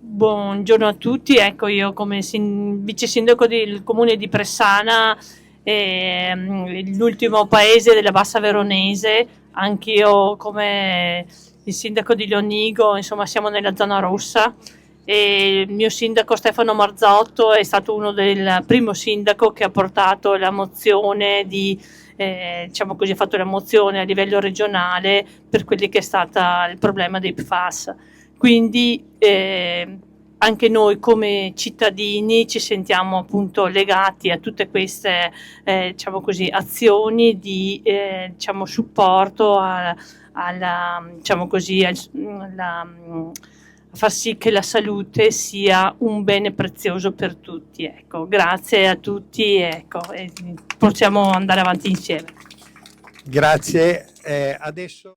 Buongiorno a tutti, ecco io come vice sindaco del comune di Pressana, l'ultimo paese della Bassa Veronese, anch'io come il sindaco di Leonigo, insomma siamo nella zona rossa e il mio sindaco Stefano Marzotto è stato uno del primo sindaco che ha portato la mozione diciamo così, ha fatto la mozione a livello regionale per quelli che è stata il problema dei PFAS. Quindi anche noi come cittadini ci sentiamo appunto legati a tutte queste diciamo così, azioni di diciamo, supporto diciamo così, a far sì che la salute sia un bene prezioso per tutti. Ecco, grazie a tutti, ecco, e possiamo andare avanti insieme. Grazie. Adesso